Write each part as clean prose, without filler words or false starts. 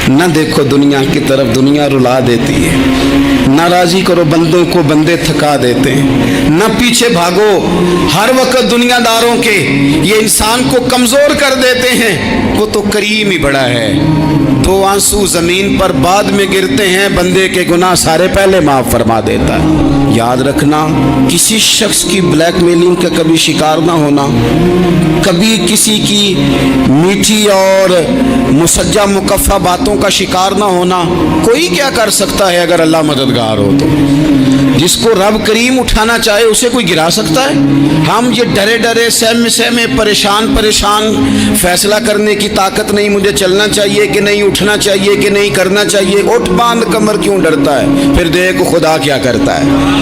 نہ دیکھو دنیا کی طرف، دنیا رلا دیتی ہے. نہ راضی کرو بندوں کو، بندے تھکا دیتے ہیں. نہ پیچھے بھاگو ہر وقت دنیا داروں کے، یہ انسان کو کمزور کر دیتے ہیں. وہ تو کریم ہی بڑا ہے. 2 آنسو زمین پر بعد میں گرتے ہیں، بندے کے گناہ سارے پہلے معاف فرما دیتا ہے. یاد رکھنا، کسی شخص کی بلیک میلنگ کا کبھی شکار نہ ہونا، کبھی کسی کی میٹھی اور مسجع مکفہ باتوں کا شکار نہ ہونا. کوئی کیا کر سکتا ہے اگر اللہ مددگار ہو تو؟ جس کو رب کریم اٹھانا چاہے اسے کوئی گرا سکتا ہے؟ ہم یہ ڈرے ڈرے سہمے سہمے پریشان فیصلہ کرنے کی طاقت نہیں، مجھے چلنا چاہیے کہ نہیں، اٹھنا چاہیے کہ نہیں، کرنا چاہیے. اٹھ باندھ کمر کیوں ڈرتا ہے؟ پھر دیکھ خدا کیا کرتا ہے.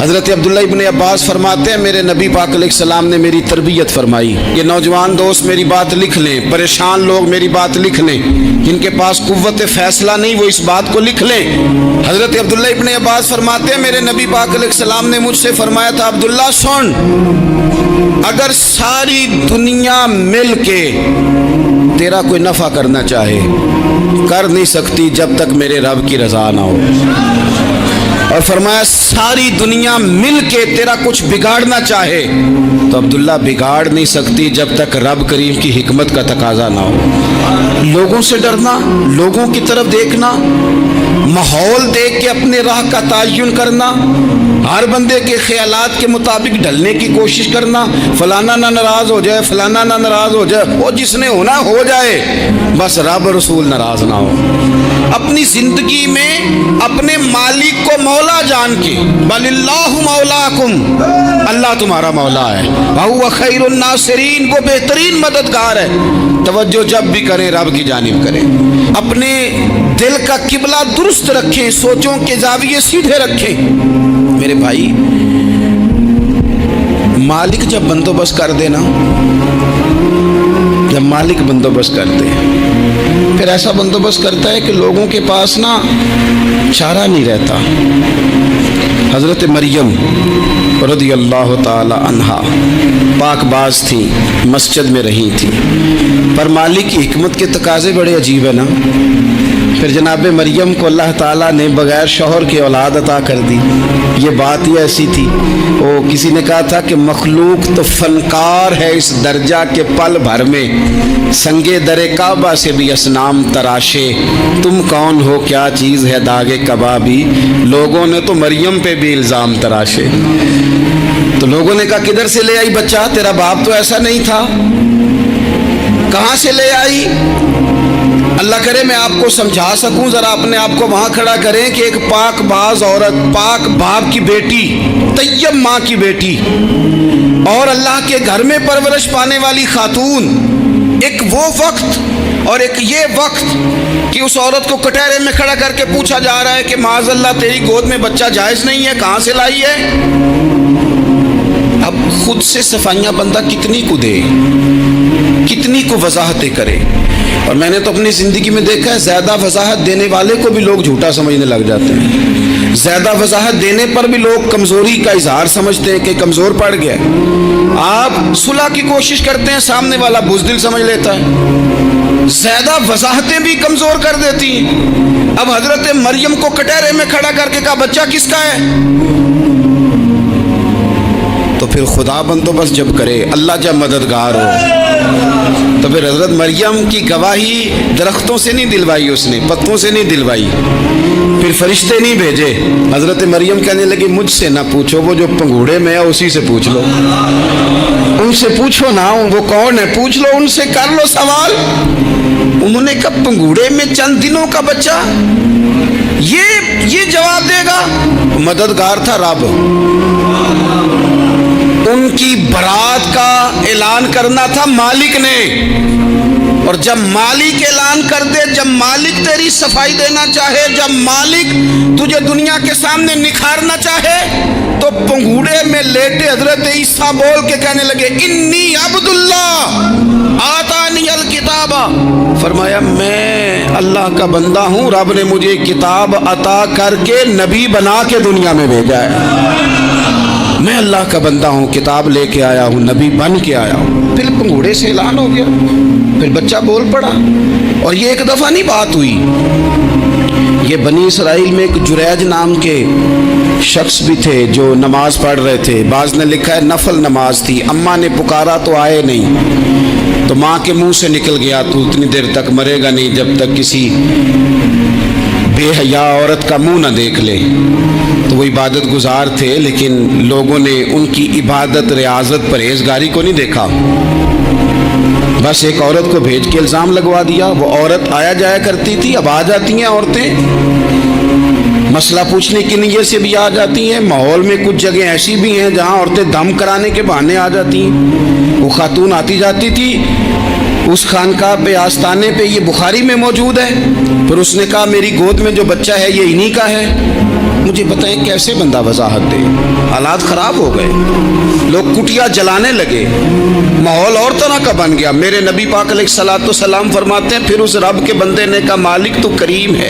حضرت عبداللہ ابن عباس فرماتے ہیں میرے نبی پاک علیہ السلام نے میری تربیت فرمائی. یہ نوجوان دوست میری بات لکھ لیں، پریشان لوگ میری بات لکھ لیں، جن کے پاس قوت فیصلہ نہیں وہ اس بات کو لکھ لیں. حضرت عبداللہ ابن عباس فرماتے ہیں میرے نبی پاک علیہ السلام نے مجھ سے فرمایا تھا، عبداللہ سن، اگر ساری دنیا مل کے تیرا کوئی نفع کرنا چاہے، کر نہیں سکتی جب تک میرے رب کی رضا نہ ہو. اور فرمایا ساری دنیا مل کے تیرا کچھ بگاڑنا چاہے تو عبداللہ بگاڑ نہیں سکتی جب تک رب کریم کی حکمت کا تقاضا نہ ہو. لوگوں سے ڈرنا، لوگوں کی طرف دیکھنا، ماحول دیکھ کے اپنے راہ کا تعین کرنا، ہر بندے کے خیالات کے مطابق ڈھلنے کی کوشش کرنا، فلانا نہ ناراض ہو جائے، فلانا نہ ناراض ہو جائے، وہ جس نے ہونا ہو جائے، بس رب رسول ناراض نہ ہو. اپنی زندگی میں اپنے مالک کو مولا جان کے، بل اللہ مولاکم، اللہ تمہارا مولا ہے، وہو خیر الناصرین، وہ بہترین مددگار ہے. توجہ جب بھی کریں رب کی جانب کریں. اپنے دل کا قبلہ درست رکھیں، سوچوں کے زاویے سیدھے رکھیں. میرے بھائی، مالک جب بندوبست کر دے نا، جب مالک بندوبست کر دے، پھر ایسا بندوبست کرتا ہے کہ لوگوں کے پاس نا چارہ نہیں رہتا. حضرت مریم رضی اللہ تعالی عنہا پاک باز تھی، مسجد میں رہی تھی، پر مالک کی حکمت کے تقاضے بڑے عجیب ہیں نا. پھر جناب مریم کو اللہ تعالیٰ نے بغیر شوہر کی اولاد عطا کر دی. یہ بات ہی ایسی تھی، وہ کسی نے کہا تھا کہ مخلوق تو فنکار ہے اس درجہ کے پل بھر میں سنگے در کعبہ سے بھی اصنام تراشے، تم کون ہو کیا چیز ہے داغ کبابی. لوگوں نے تو مریم پہ بھی الزام تراشے. تو لوگوں نے کہا کدھر سے لے آئی بچہ، تیرا باپ تو ایسا نہیں تھا، کہاں سے لے آئی؟ اللہ کرے میں آپ کو سمجھا سکوں، ذرا اپنے آپ کو وہاں کھڑا کریں کہ ایک پاک باز عورت، پاک باپ کی بیٹی، طیب ماں کی بیٹی، اور اللہ کے گھر میں پرورش پانے والی خاتون، ایک وہ وقت اور ایک یہ وقت کہ اس عورت کو کٹہرے میں کھڑا کر کے پوچھا جا رہا ہے کہ معاذ اللہ تیری گود میں بچہ جائز نہیں ہے، کہاں سے لائی ہے؟ اب خود سے صفائیاں بندہ کتنی کو دے، کتنی کو وضاحتیں کرے. اور میں نے تو اپنی زندگی میں دیکھا ہے زیادہ وضاحت دینے والے کو بھی لوگ جھوٹا سمجھنے لگ جاتے ہیں. زیادہ وضاحت دینے پر بھی لوگ کمزوری کا اظہار سمجھتے ہیں کہ کمزور پڑ گیا. آپ صلح کی کوشش کرتے ہیں، سامنے والا بزدل سمجھ لیتا ہے. زیادہ وضاحتیں بھی کمزور کر دیتی ہیں. اب حضرت مریم کو کٹہرے میں کھڑا کر کے کہا بچہ کس کا ہے؟ تو پھر خدا بندوبست جب کرے، اللہ جب مددگار ہو، تو پھر حضرت مریم کی گواہی درختوں سے نہیں دلوائی، اس نے پتوں سے نہیں دلوائی، پھر فرشتے نہیں بھیجے. حضرت مریم کہنے لگی مجھ سے نہ پوچھو، وہ جو پنگوڑے میں ہے اسی سے پوچھ لو، ان سے پوچھو نا، وہ کون ہے پوچھ لو، ان سے کر لو سوال. انہوں نے کہا پنگوڑے میں چند دنوں کا بچہ، یہ جواب دے گا؟ مددگار تھا رب. ان کی برات کا اعلان کرنا تھا مالک نے، اور جب مالک اعلان کر دے، جب مالک تیری صفائی دینا چاہے، جب مالک تجھے دنیا کے سامنے نکھارنا چاہے، تو پنگوڑے میں لیٹے حضرت عیسیٰ بول کے کہنے لگے انی عبداللہ آتانی الکتاب، فرمایا میں اللہ کا بندہ ہوں، رب نے مجھے کتاب عطا کر کے نبی بنا کے دنیا میں بھیجا ہے. मैं अल्लाह का बंदा हूँ, किताब लेके आया हूँ, नबी बन के आया हूँ। फिर पंघूड़े से ऐलान हो गया, फिर बच्चा बोल पड़ा। और ये एक दफ़ा नहीं बात हुई, ये बनी इसराइल में एक जुरैज नाम के शख्स भी थे जो नमाज पढ़ रहे थे। बाज़ ने लिखा है नफल नमाज थी, अम्मा ने पुकारा तो आए नहीं, तो माँ के मुंह से निकल गया तू उतनी देर तक मरेगा नहीं जब तक किसी बेहया औरत का मुंह न देख ले। तो वो इबादत गुजार थे, लेकिन लोगों ने उनकी इबादत, रियाजत, परहेजगारी को नहीं देखा। बस एक औरत को भेज के इल्ज़ाम लगवा दिया। वो औरत आया जाया करती थी, अब आ जाती हैं औरतें, मसला पूछने की नीयत से भी आ जाती हैं। माहौल में कुछ जगह ऐसी भी हैं जहां औरतें दम कराने के बहाने आ जाती हैं। वो खातून आती जाती थी उस खानकाह पे, आस्ताने पे, ये बुखारी में मौजूद है। फिर उसने कहा मेरी गोद में जो बच्चा है ये इन्हीं का है। मुझे बताएं कैसे बंदा वजाहत दे। हालात ख़राब हो गए, लोग कुटिया जलाने लगे, माहौल और तरह का बन गया। मेरे नबी पाक अलैहिस्सलाम फरमाते हैं फिर उस रब के बंदे ने कहा मालिक तो करीम है,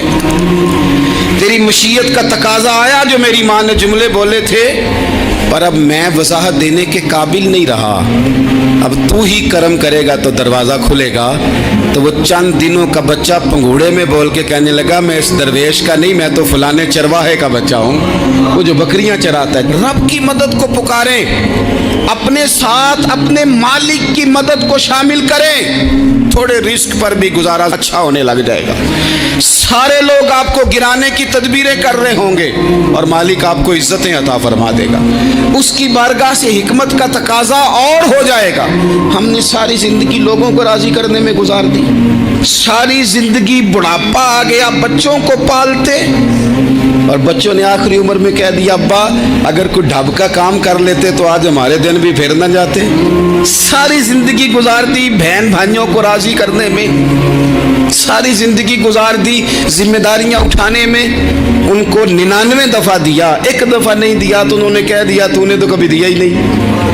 तेरी मशीयत का तकाजा आया जो मेरी माँ ने जुमले बोले थे, पर अब मैं वजाहत देने के काबिल नहीं रहा। अब तू ही करम करेगा तो दरवाज़ा खुलेगा। तो वो चंद दिनों का बच्चा पंघूड़े में बोल के कहने लगा मैं इस दरवेश का नहीं, मैं तो फलाने चरवाहे का बच्चा हूँ, वो जो बकरियाँ चराता है। रब की मदद को पुकारें, अपने साथ अपने मालिक की मदद को शामिल करें, थोड़े रिस्क पर भी गुजारा अच्छा होने लग जाएगा। सारे लोग आपको गिराने की तदबीरें कर रहे होंगे और मालिक आपको इज्जतें अता फरमा देगा। उसकी बारगाह से हिकमत का तकाजा और हो जाएगा। हमने सारी जिंदगी लोगों को राजी करने में गुजार दी, सारी जिंदगी बुढ़ापा आ गया बच्चों को पालते, और बच्चों ने आखिरी उम्र में कह दिया अब्बा अगर कोई ढब का काम कर लेते तो आज हमारे दिन भी फिर न जाते। सारी जिंदगी गुजार दी बहन भाइयों को राजी करने में, सारी जिंदगी गुजार दी जिम्मेदारियां उठाने में। उनको 99 दफ़ा दिया, एक दफ़ा नहीं दिया तो उन्होंने कह दिया तूने तो कभी दिया ही नहीं,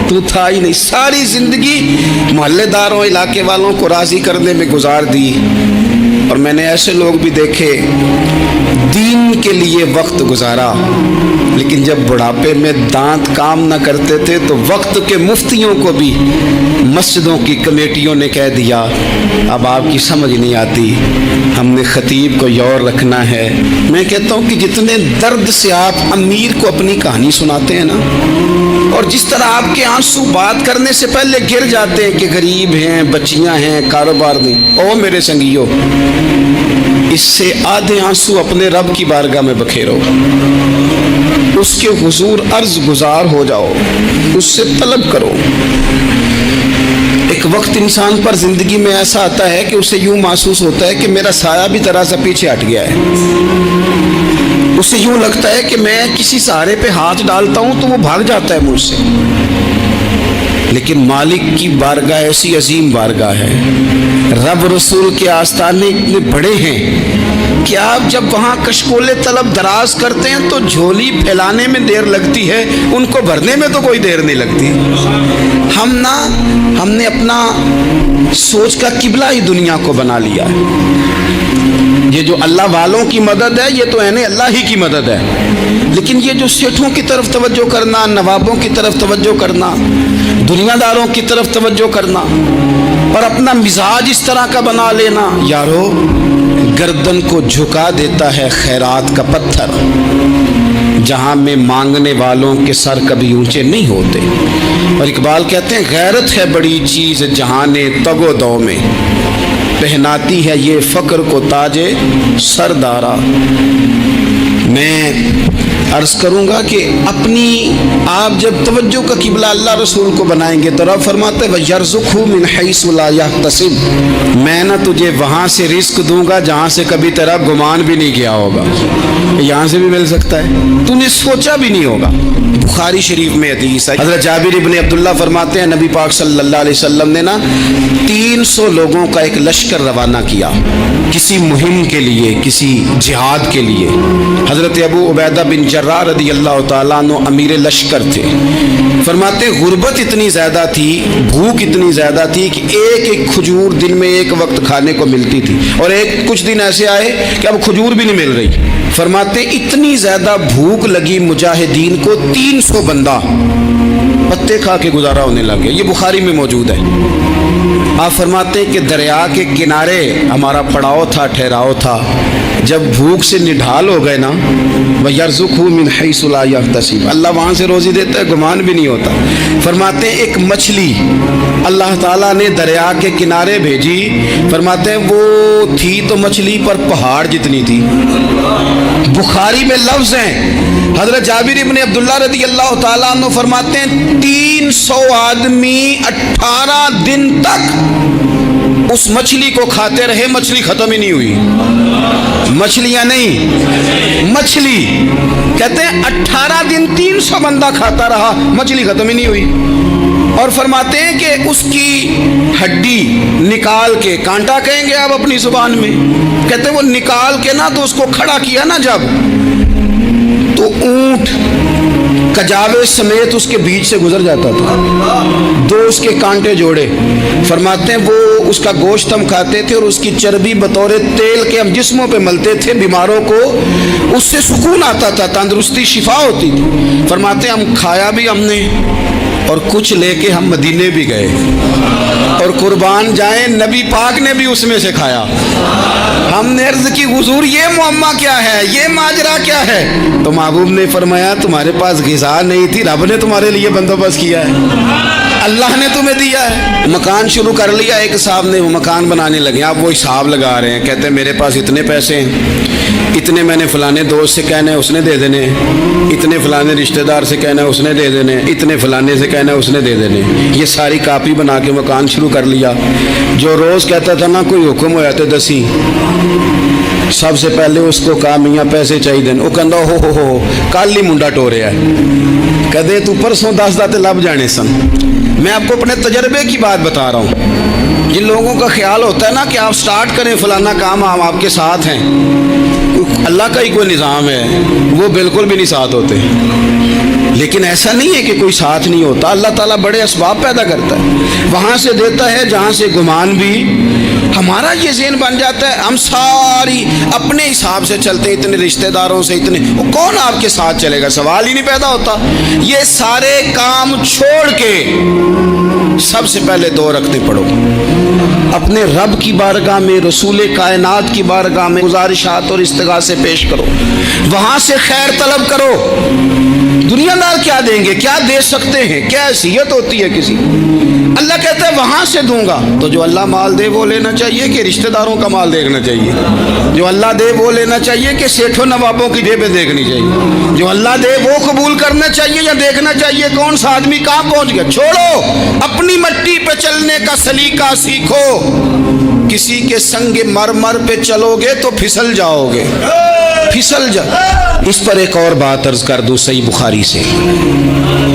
तू था ही नहीं। सारी जिंदगी मोहल्लेदारों, इलाके वालों को राजी करने में गुजार दी। और मैंने ऐसे लोग भी देखे दीन के लिए वक्त गुजारा, लेकिन जब बुढ़ापे में दांत काम न करते थे तो वक्त के मुफ्तियों को भी मस्जिदों की कमेटियों ने कह दिया अब आपकी समझ नहीं आती, हमने खतीब को यौर रखना है। मैं कहता हूँ कि जितने दर्द से आप अमीर को अपनी कहानी सुनाते हैं ना, और जिस तरह आपके आंसू बात करने से पहले गिर जाते हैं कि गरीब हैं, बच्चियां हैं, कारोबार नहीं, ओ मेरे संगियों, इससे आधे आंसू अपने रब की बारगाह में बखेरो, उसके हुजूर अर्ज गुजार हो जाओ, उससे तलब करो। एक वक्त इंसान पर जिंदगी में ऐसा आता है कि उसे यूं महसूस होता है कि मेरा साया भी तरह से पीछे हट गया है। उसे यूं लगता है कि मैं किसी सहारे पे हाथ डालता हूं तो वो भाग जाता है मुझसे। लेकिन मालिक की बारगाह ऐसी अजीम बारगाह है, रब रसूल के आस्ताने इतने बड़े हैं कि आप जब वहाँ कशकोले तलब दराज करते हैं तो झोली फैलाने में देर लगती है, उनको भरने में तो कोई देर नहीं लगती। हमने अपना सोच का किबला ही दुनिया को बना लिया है। ये जो अल्लाह वालों की मदद है ये तो है अल्लाह ही की मदद है, लेकिन ये जो सेठों की तरफ तवज्जो करना, नवाबों की तरफ तवज्जो करना, दुनियादारों की तरफ तवज्जो करना और अपना मिजाज इस तरह का बना लेना, यारो गर्दन को झुका देता है खैरात का पत्थर, जहां में मांगने वालों के सर कभी ऊंचे नहीं होते। और इकबाल कहते हैं गैरत है बड़ी चीज़ जहाने तगो दो में, पहनाती है ये फ़क्र को ताजे सरदारा। मैं अर्ज करूंगा कि अपनी आप जब तवज्जो का किबला अल्लाह रसूल को बनाएंगे तो रब फरमाते हैं वयर्ज़ुक़हु मिन हैसु ला यहतसिब, मैं ना तुझे वहाँ से रिस्क दूंगा जहाँ से कभी तेरा गुमान भी नहीं किया होगा। यहाँ से भी मिल सकता है, तूने सोचा भी नहीं होगा। बुखारी शरीफ में हदीस है, हज़रत जाबिर इब्न अब्दुल्लाह फरमाते हैं नबी पाक सल्लल्लाहु अलैहि वसल्लम ने ना 300 लोगों का एक लश्कर रवाना किया किसी मुहिम के लिए, किसी जिहाद के लिए। हज़रत अबू उबैदा बिन जर्राह रदी अल्लाह ताला अन्हु अमीर लश्कर थे। फरमाते गुर्बत इतनी ज़्यादा थी, भूख इतनी ज़्यादा थी कि एक एक खजूर दिन में एक वक्त खाने को मिलती थी, और कुछ दिन ऐसे आए कि अब खजूर भी नहीं मिल रही। फरमाते इतनी ज़्यादा भूख लगी मुजाहिदीन को 300 बंदा पत्ते खा के गुजारा होने लगे। ये बुखारी में मौजूद है। आप फरमाते कि दरिया के किनारे हमारा पड़ाव था, ठहराव था। जब भूख से निढाल हो गए ना, वयरज़ुक़हु मिन हैसु ला यहतसिब, अल्लाह वहाँ से रोज़ी देता है, गुमान भी नहीं होता। फरमाते हैं एक मछली अल्लाह ताला ने दरिया के किनारे भेजी। फरमाते हैं वो थी तो मछली पर पहाड़ जितनी थी। बुखारी में लफ्ज़ हैं, हज़रत जाबिर इब्न अब्दुल्लाह रज़ी अल्लाह ताला अन्हु फरमाते हैं 300 आदमी 18 दिन तक उस मछली को खाते रहे, मछली खत्म ही नहीं हुई। मछलियां नहीं, मछली। कहते हैं 18 दिन 300 बंदा खाता रहा, मछली खत्म ही नहीं हुई। और फरमाते हैं कि उसकी हड्डी निकाल के, कांटा कहेंगे आप अपनी जुबान में, कहते हैं वो निकाल के ना तो उसको खड़ा किया ना जब, तो ऊंट कजावे समेत उसके बीच से गुजर जाता था। दो उसके कांटे जोड़े। फरमाते हैं वो उसका गोश्त हम खाते थे और उसकी चर्बी बतौर तेल के हम जिस्मों पे मलते थे। बीमारों को उससे सुकून आता था, तंदुरुस्ती शिफा होती थी। फरमाते हैं हम खाया भी हमने और कुछ लेके हम मदीने भी गए, और कुर्बान जाए नबी पाक ने भी उसमें से खाया। हमने अर्ज की हुजूर ये मुअम्मा क्या है, ये माजरा क्या है? तो महबूब ने फरमाया तुम्हारे पास ग़िज़ा नहीं थी, रब ने तुम्हारे लिए बंदोबस्त किया है, अल्लाह ने तुम्हें दिया है। मकान शुरू कर लिया, एक साहब ने वो मकान बनाने लगे। आप वो हिसाब लगा रहे हैं, कहते हैं मेरे पास इतने पैसे हैं, इतने मैंने फलाने दोस्त से कहना है उसने दे देने, इतने फलाने रिश्तेदार से कहना है उसने दे देने, इतने फलाने से कहना है उसने दे देने। ये सारी कापी बना के मकान शुरू कर लिया। जो रोज़ कहता था ना कोई हुक्म होया तो दसी, सबसे पहले उसको कहा मियाँ पैसे चाहिए। वो कहता हो कल ही मुंडा टोरिया है, कदे तू परसों 10 दाते लब जाने सन। मैं आपको अपने तजर्बे की बात बता रहा हूँ। जिन लोगों का ख्याल होता है ना कि आप स्टार्ट करें फलाना काम, हम आपके साथ हैं, अल्लाह का ही कोई निज़ाम है, वो बिल्कुल भी नहीं साथ होते। लेकिन ऐसा नहीं है कि कोई साथ नहीं होता। अल्लाह ताला बड़े असबाब पैदा करता है, वहाँ से देता है जहाँ से गुमान भी। हमारा ये ज़हन बन जाता है, हम सारी अपने हिसाब से चलते हैं, इतने रिश्तेदारों से, इतने, वो कौन आपके साथ चलेगा? सवाल ही नहीं पैदा होता। ये सारे काम छोड़ के सबसे पहले 2 रखते पढ़ो, अपने रब की बारगाह में, रसूल कायनात की बारगाह में गुजारिशात और इस्तिगासे पेश करो, वहाँ से खैर तलब करो। दुनियादार क्या देंगे, क्या दे सकते हैं, क्या हैसियत होती है किसी? अल्लाह कहता है वहाँ से दूंगा। तो जो अल्लाह माल दे वो लेना चाहिए कि रिश्तेदारों का माल देखना चाहिए? जो अल्लाह दे वो लेना चाहिए कि सेठों नवाबों की जेबें देखनी चाहिए? जो अल्लाह दे वो कबूल करना चाहिए या देखना चाहिए कौन सा आदमी कहाँ पहुँच गया? छोड़ो, अपनी मट्टी पे चलने का सलीका सीखो। किसी के संग मरमर पे चलोगे तो फिसल जाओगे, फिसल जा। इस पर एक और बात अर्ज कर दूं, सही बुखारी से,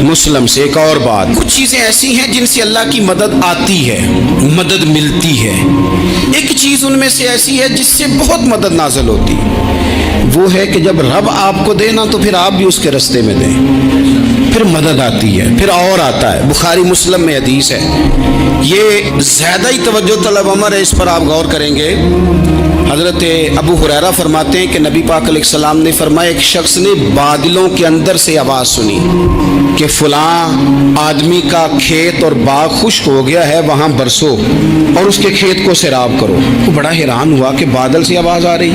मुस्लिम से एक और बात। कुछ चीज़ें ऐसी हैं जिनसे अल्लाह की मदद आती है, मदद मिलती है। एक चीज़ उनमें से ऐसी है जिससे बहुत मदद नाज़िल होती है, वो है कि जब रब आपको देना तो फिर आप भी उसके रास्ते में दें, फिर मदद आती है, फिर और आता है। बुखारी मुस्लिम में हदीस है, ये ज़्यादा ही तवज्जो तलब अमर है, इस पर आप गौर करेंगे। हज़रत अबू हुरैरा फरमाते हैं कि नबी पाक अलैहिस्सलाम ने फरमाया एक शख्स ने बादलों के अंदर से आवाज़ सुनी कि फ़लाँ आदमी का खेत और बाग खुश्क हो गया है, वहाँ बरसो और उसके खेत को सैराब करो। वो बड़ा हैरान हुआ कि बादल से आवाज़ आ रही।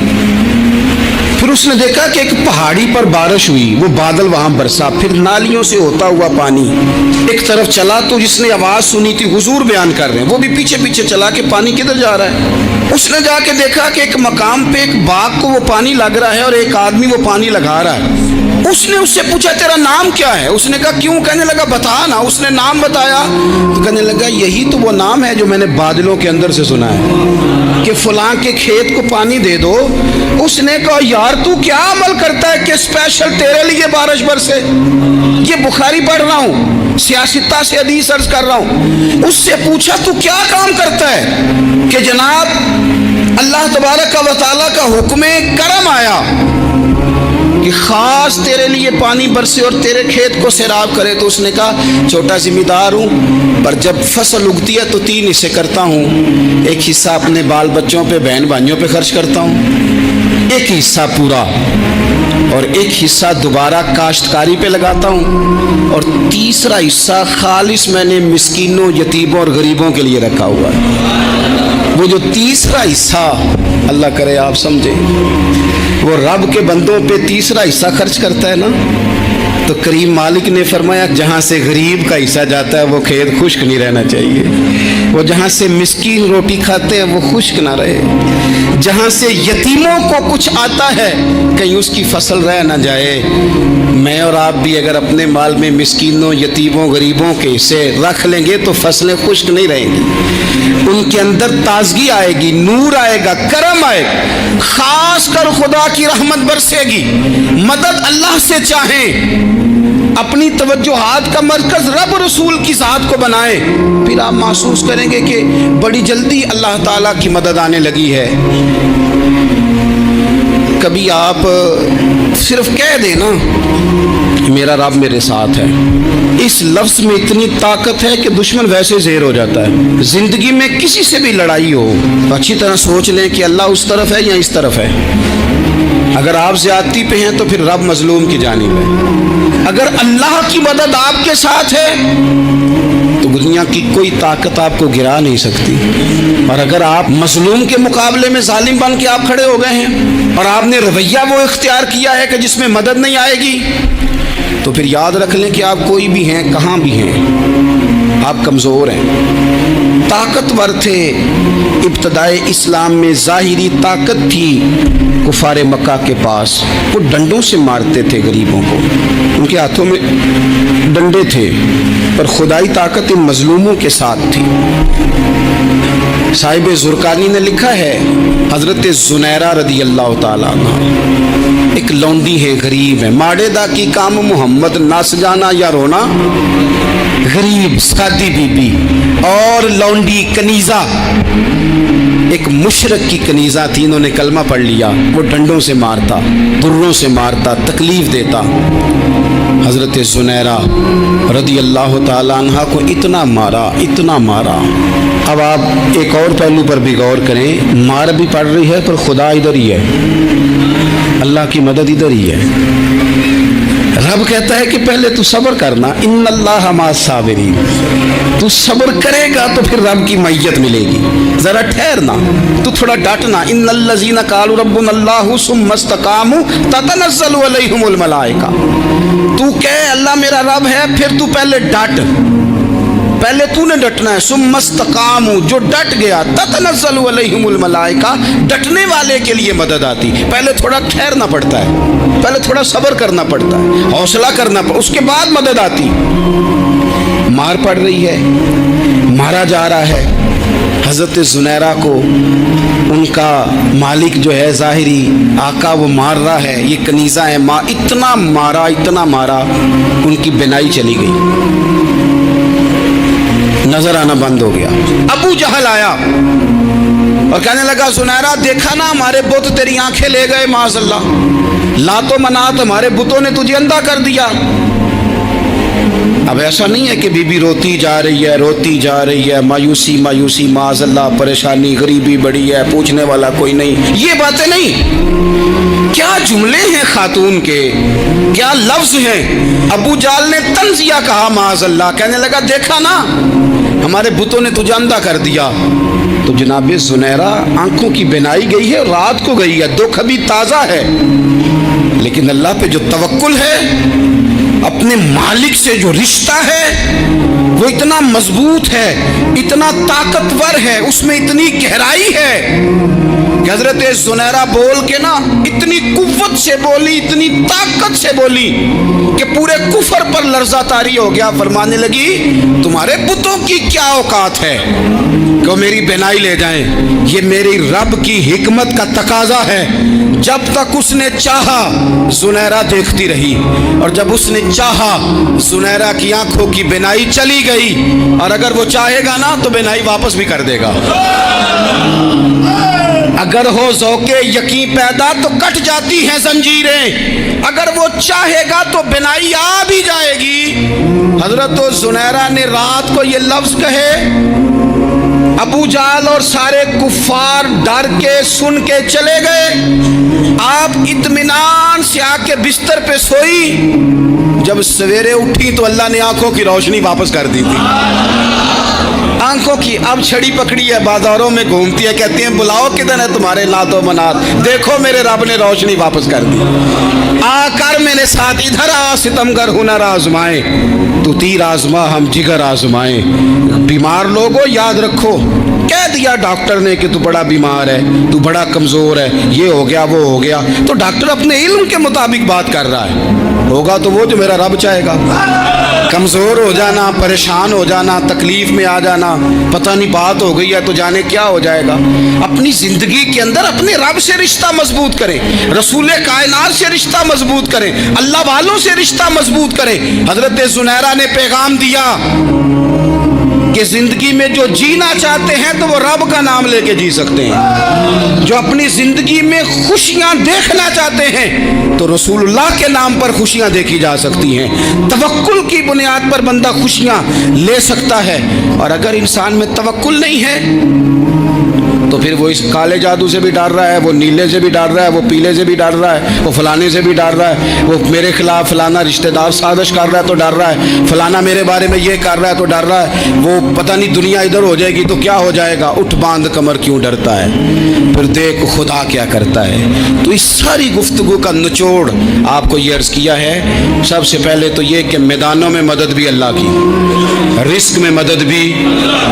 फिर उसने देखा कि एक पहाड़ी पर बारिश हुई, वो बादल वहाँ बरसा, फिर नालियों से होता हुआ पानी एक तरफ चला। तो जिसने आवाज़ सुनी थी, हुजूर बयान कर रहे हैं, वो भी पीछे पीछे चला कि पानी किधर जा रहा है। उसने जाके देखा कि एक मकाम पे एक बाग को वो पानी लग रहा है और एक आदमी वो पानी लगा रहा है। उसने उससे पूछा तेरा नाम क्या है? उसने कहा क्यों? कहने लगा बता ना। उसने नाम बताया तो कहने लगा यही तो वो नाम है जो मैंने बादलों के अंदर से सुना है कि फलां के खेत को पानी दे दो। उसने कहा यार तू क्या अमल करता है कि स्पेशल तेरे लिए बारिश बरसे? ये बुखारी पढ़ रहा हूँ, सियासता से हदीस अर्ज कर रहा हूँ। उससे पूछा तू क्या काम करता है कि जनाब अल्लाह तबारक व तआला का हुक्म करम आया कि खास तेरे लिए पानी बरसे और तेरे खेत को सैराब करे। तो उसने कहा छोटा जिम्मेदार हूँ, पर जब फसल उगती है तो 3 हिस्से करता हूँ। एक हिस्सा अपने बाल बच्चों पे, बहन भाइयों पे खर्च करता हूँ, एक एक हिस्सा पूरा और एक हिस्सा दोबारा काश्तकारी पे लगाता हूँ, और तीसरा हिस्सा खालिस मैंने मिस्कीनों, यतीमों और गरीबों के लिए रखा हुआ है। वो जो तीसरा हिस्सा, अल्लाह करे आप समझे, वो रब के बंदों पे तीसरा हिस्सा खर्च करता है ना, तो करीम मालिक ने फरमाया जहाँ से गरीब का हिस्सा जाता है वो खेत खुश्क नहीं रहना चाहिए, वो जहाँ से मिस्कीन रोटी खाते हैं वो खुश्क ना रहे, जहाँ से यतीमों को कुछ आता है कहीं उसकी फसल रह ना जाए। मैं और आप भी अगर अपने माल में मिस्कीनों, यतीमों, गरीबों के हिस्से रख लेंगे तो फसलें खुश्क नहीं रहेंगी, उनके अंदर ताजगी आएगी, नूर आएगा, करम आएगा, खास कर खुदा की रहमत बरसेगी। मदद अल्लाह से चाहें, अपनी तवज्जुहात का मरकज रब रसूल की ज़ात को बनाए, फिर आप महसूस करेंगे कि बड़ी जल्दी अल्लाह ताला की मदद आने लगी है। कभी आप सिर्फ कह देना मेरा रब मेरे साथ है, इस लफ्ज़ में इतनी ताकत है कि दुश्मन वैसे ज़ेर हो जाता है। ज़िंदगी में किसी से भी लड़ाई हो तो अच्छी तरह सोच लें कि अल्लाह उस तरफ है या इस तरफ है। अगर आप ज़्यादती पे हैं तो फिर रब मजलूम की जानिब है। अगर अल्लाह की मदद आपके साथ है तो दुनिया की कोई ताकत आपको गिरा नहीं सकती। और अगर आप मजलूम के मुकाबले में जालिम बन के आप खड़े हो गए हैं और आपने रवैया वो इख्तियार किया है कि जिसमें मदद नहीं आएगी, तो फिर याद रख लें कि आप कोई भी हैं, कहाँ भी हैं, आप कमज़ोर हैं। ताकतवर थे इब्तदाए इस्लाम में, ज़ाहिरी ताकत थी कुफारे मक्का के पास, वो डंडों से मारते थे गरीबों को, उनके हाथों में डंडे थे, पर खुदाई ताकत इन मजलूमों के साथ थी। साहिब ज़ुरकानी ने लिखा है, हज़रत ज़ुनैरा रदी अल्लाह ताला अन्हा एक लौंडी है, गरीब है, माड़े दा की काम मोहम्मद नस जाना या रोना, गरीब सादी बीबी और लौंडी कनीज़ा, एक मुशरक की कनीज़ा थी, इन्होंने कलमा पढ़ लिया, वो डंडों से मारता, दुर्रों से मारता, तकलीफ़ देता। हज़रत ज़ुनैरा रदी अल्लाह ताला अन्हा को इतना मारा, इतना मारा। अब आप एक और पहलू पर भी गौर करें, मार भी पड़ रही है पर खुदा इधर ही है, अल्लाह की मदद इधर ही है। रब कहता है कि पहले तू सब्र करना, इन्नल्लाह मास साबिरीन, तू सब्र करेगा तो फिर रब की मैयत मिलेगी, जरा ठहरना, तू थोड़ा डटना। इन्नल्लज़ीना क़ालू रब्बुनल्लाहु सुम्मा इस्तक़ामू ततनज़्ज़लु अलैहिमुल मलाइका, तू कह अल्लाह मेरा रब है, फिर तू पहले डट, पहले तूने डटना है। सुम्मा इस्तक़ामू, जो डट गया, ततनज़्ज़लु अलैहिमुल मलाइका, डटने वाले के लिए मदद आती। पहले थोड़ा ठहरना पड़ता है, पहले थोड़ा सब्र करना पड़ता है, हौसला करना पड़ता, उसके बाद मदद आती। मार पड़ रही है, मारा जा रहा है। हज़रत ज़ुनैरा को उनका मालिक जो है ज़ाहिरी आका वो मार रहा है, ये कनीज़ा है, इतना मारा, इतना मारा, उनकी बिनाई चली गई, नजर आना बंद हो गया। अबू जहल आया और कहने लगा, ज़ुनैरा देखा ना हमारे बुत तेरी आंखें ले गए, माज़अल्लाह, लातो मनात हमारे बुतों ने तुझे अंधा कर दिया। अब ऐसा नहीं है कि बीबी रोती जा रही है, रोती जा रही है, मायूसी मायूसी, माज़अल्लाह, परेशानी, गरीबी बड़ी है, पूछने वाला कोई नहीं, ये बातें नहीं। क्या जुमले हैं खातून के, क्या लफ्ज हैं। अबू जाल ने तंजिया कहा, माज़अल्लाह, कहने लगा देखा ना हमारे बुतों ने तुझे अंधा कर दिया। तो जनाब ज़ुनैरा आंखों की बिनाई गई है, रात को गई है, दुख अभी ताज़ा है, लेकिन अल्लाह पे जो तवक्कुल है, अपने मालिक से जो रिश्ता है वो इतना मजबूत है, इतना ताकतवर है, उसमें इतनी गहराई है। हज़रत ज़ुनैरा बोल के ना इतनी कुव्वत से बोली, इतनी ताकत से बोली कि पूरे कुफर पर लर्ज़ा तारी हो गया। फरमाने लगी, तुम्हारे बुतों की क्या औकात है कि मेरी बिनाई ले जाएं, ये मेरी रब की हिकमत का तकाजा है। जब तक उसने चाहा ज़ुनैरा देखती रही, और जब उसने चाहा ज़ुनैरा की आंखों की बिनाई चली गई, और अगर वो चाहेगा ना तो बिनाई वापस भी कर देगा। अगर हो ज़ौक़े यकीन पैदा तो कट जाती हैं जंजीरें, अगर वो चाहेगा तो बिनाई आ भी जाएगी। हज़रत ज़ुनैरा ने रात को ये लफ्ज़ कहे, अबू जाल और सारे कुफ़ार डर के सुन के चले गए। आप आप इत्मीनान से आके बिस्तर पे सोई, जब सवेरे उठी तो अल्लाह ने आंखों की रोशनी वापस कर दी थी। आंखों की अब छड़ी पकड़ी है, बाजारों में घूमती है, कहती है बुलाओ किधर है तुम्हारे नातो मनात, देखो मेरे रब ने रोशनी वापस कर दी। आकर मेरे साथ इधर आ, सितमगर हुनर आजमाए, तू तीर आजमा हम जिगर आजमाए। बीमार लोगों याद रखो, कह दिया डॉक्टर ने कि तू बड़ा बीमार है, तू बड़ा कमजोर है, ये हो गया वो हो गया, तो डॉक्टर अपने इल्म के मुताबिक बात कर रहा है, होगा तो वो जो मेरा रब चाहेगा। कमजोर हो जाना, परेशान हो जाना, तकलीफ में आ जाना, पता नहीं बात हो गई है तो जाने क्या हो जाएगा। अपनी जिंदगी के अंदर अपने रब से रिश्ता मजबूत करें, रसूल कायनात से रिश्ता मजबूत करें, अल्लाह वालों से रिश्ता मजबूत करें। हजरत ज़ुनैरा ने पैगाम दिया कि जिंदगी में जो जीना चाहते हैं तो वो रब का नाम लेके जी सकते हैं, जो अपनी जिंदगी में खुशियां देखना चाहते हैं तो रसूलुल्लाह के नाम पर खुशियां देखी जा सकती हैं। तवक्कुल की बुनियाद पर बंदा खुशियां ले सकता है, और अगर इंसान में तवक्कुल नहीं है तो फिर वो इस काले जादू से भी डर रहा है, वो नीले से भी डर रहा है, वो पीले से भी डर रहा है, वो फलाने से भी डर रहा है, वो मेरे खिलाफ फलाना रिश्तेदार साजिश कर रहा है तो डर रहा है, फलाना मेरे बारे में ये कर रहा है तो डर रहा है, वो पता नहीं दुनिया इधर हो जाएगी तो क्या हो जाएगा, उठ बांध कमर क्यों डरता है, फिर देख खुदा क्या करता है। तो इस सारी गुफ्तगू का निचोड़ आपको ये अर्ज़ किया है। सबसे पहले तो ये कि मैदानों में मदद भी अल्लाह की, रिस्क में मदद भी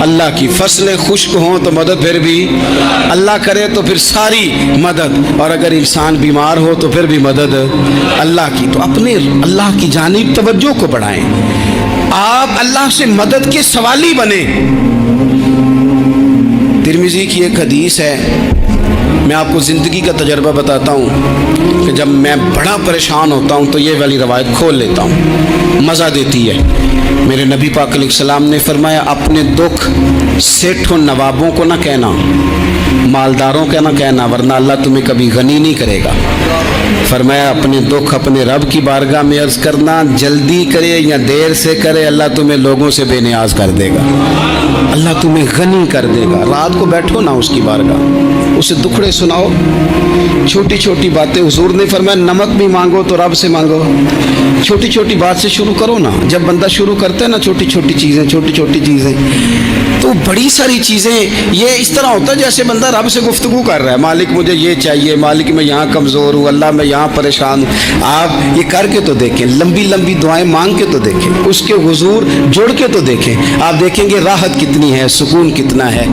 अल्लाह की, फसलें खुश्क हों तो मदद फिर भी अल्लाह करे, तो फिर सारी मदद, और अगर इंसान बीमार हो तो फिर भी मदद अल्लाह की। तो अपने अल्लाह की जानिब तवज्जो को बढ़ाएं, आप अल्लाह से मदद के सवाली बने। तिरमिज़ी की एक हदीस है, मैं आपको ज़िंदगी का तजर्बा बताता हूँ कि जब मैं बड़ा परेशान होता हूँ तो ये वाली रवायत खोल लेता हूँ, मज़ा देती है। मेरे नबी पाक अलैहिस्सलाम ने फरमाया, अपने दुख सेठों नवाबों को ना कहना, मालदारों का ना कहना, वरना अल्लाह तुम्हें कभी गनी नहीं करेगा। फरमाया अपने दुख अपने रब की बारगाह में अर्ज़ करना, जल्दी करे या देर से करे अल्लाह तुम्हें लोगों से बेनियाज कर देगा, अल्लाह तुम्हें गनी कर देगा। रात को बैठो ना उसकी बारगाह, उसे दुखड़े सुनाओ, छोटी छोटी बातें। हुजूर ने फरमाया नमक भी मांगो तो रब से मांगो, छोटी छोटी बात से शुरू करो ना। जब बंदा शुरू करता है ना छोटी छोटी चीज़ें, तो बड़ी सारी चीज़ें ये इस तरह होता है जैसे बंदा रब से गुफ्तगू कर रहा है, मालिक मुझे ये चाहिए, मालिक मैं यहाँ कमज़ोर हूँ, अल्लाह मैं यहाँ परेशान हूँ। आप ये करके तो देखें, लंबी लंबी दुआएं मांग के तो देखें, उसके हुजूर जुड़ के तो देखें, आप देखेंगे राहत कितनी है, सुकून कितना है।